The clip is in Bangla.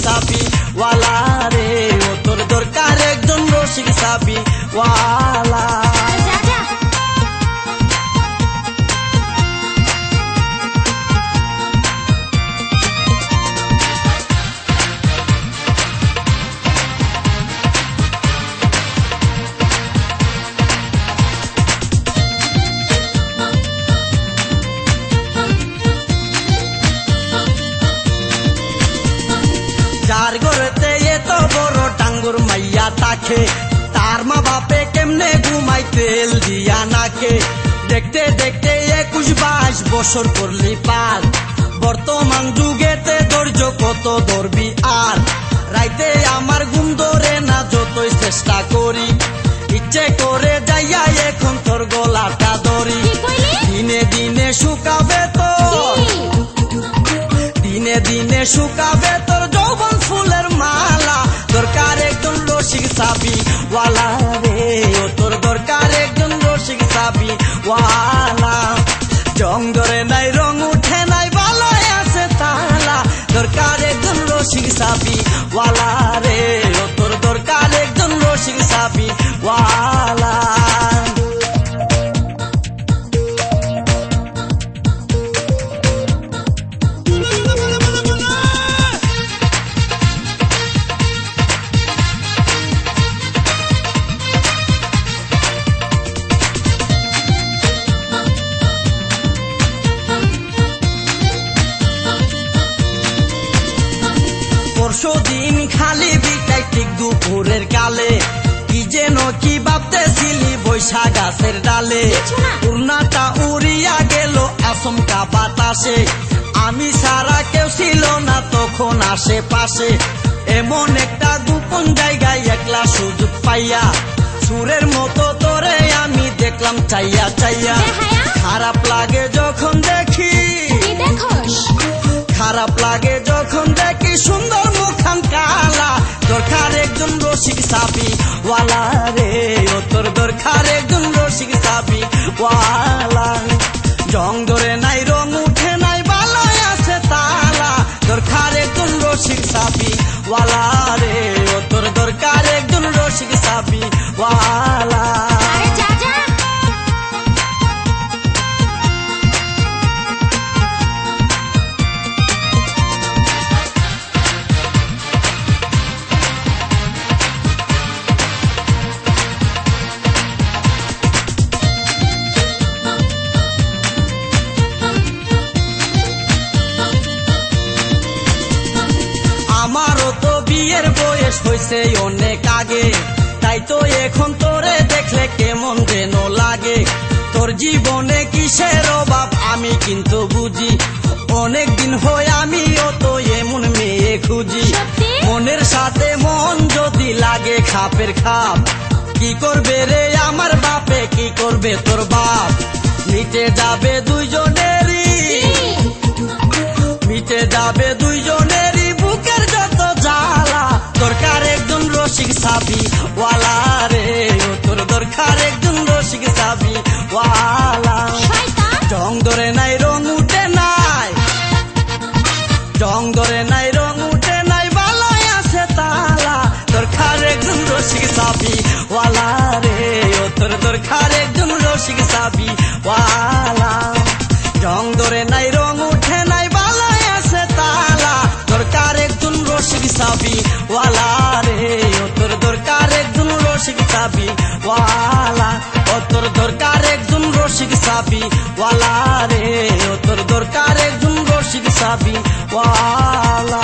সাবি ওয়ালা রে, ও তোর দরকার একজন রসিক সাবি ওয়ালা। যার ঘরেতে এত বড় টাঙ্গুর মাইয়া থাকে, তার মা বাপে কেমনে ঘুমাই তেল দিয়া নাকে। দেখতে দেখতে 21-22 বছর করলি পার, বর্তমান যুগেতে ধৈর্য কত ধরবি আর। রাইতে আমার ঘুম ধরে না যতই চেষ্টা করি, ইচ্ছে করে যাইয়া এখন তোর গলাটা ধরি। দিনে দিনে শুকাবে তোর, দিনে দিনে শুকাবে তোর যৌবন ফুলের মালা। দরকার একজন রসিক সাবি ওয়ালা রে, ও তোর দরকার একজন রসিক সাবি ওয়ালা। জং ধরে নাই রং উঠে নাই বালায় আছে তালা, দরকার একজন রসিক সাবি ওয়ালা রে, ও তোর দরকার একজন রসিক সাবি ওয়ালা। পরশুদিন খালি বিটাই ঠিক দুপুরের কালে, কি যেন কি ভাবতেছিলি বৈশা গাছের ডালে। উড়নাটা উড়িয়া গেল আচমকা বাতাসে, আমি সারা কেউ ছিল না তখন আশেপাশে। এমন একটা গোপন জায়গায় একলা সুযোগ পাইয়া, সুরের মতো তোরে আমি দেখলাম চাইয়া চাইয়া। খারাপ লাগে যখন দেখি, খারাপ লাগে যখন দেখি সুন্দর মুখান কালা। দরকার একজন রসিক সাবি ওয়ালা রে, ও তোর দরকার একজন রসিক সাবি ওয়ালা। জং ধরে নাই রং উঠে নাই বালায় আছে তালা, দরকার একজন রসিক সাবি ওয়ালা রে, ও তোর দরকার একজন রসিক সাবি ওয়ালা। আমারও তো বিয়ের বয়স হয়েছে অনেক আগে, তাই তো এখন তোরে দেখলে কেমন যেন লাগে। তোর জীবনে কিসের অভাব আমি কিন্তু বুঝি, অনেক দিন হয় আমিও তো এমন মেয়ে খুঁজি। মনের সাথে মন যদি লাগে খাপের খাপ, কি করবে রে আমার বাপে, কি করবে তোর বাপ। মিটে যাবে দুইজনেরই, মিটে যাবে দুইজনেরই বুকের যত জ্বালা। দরকার একজন রসিক সাবি ওয়ালা রে, ও তোর দরকার একজন রসিক সাবি ওয়ালা। জং ধরে নাই রং উঠে নাই, জং ধরে নাই রং উঠে নাই বালায় আছে তালা। দরকার একজন রসিক সাবি ওয়ালা রে, ও তোর দরকার একজন রসিক সাবি ওয়ালা। জং ধরে নাই রং উঠে নাই বালায় আছে তালা, দরকার একজন রসিক সাবি ওয়ালা রে, ও তোর দরকার একজন রসিক সাবি ওয়ালা। ও তোর দরকার একজন রসিক সাবি ওয়ালা রে, ও তোর দরকার একজন রসিক সাবি ওয়ালা।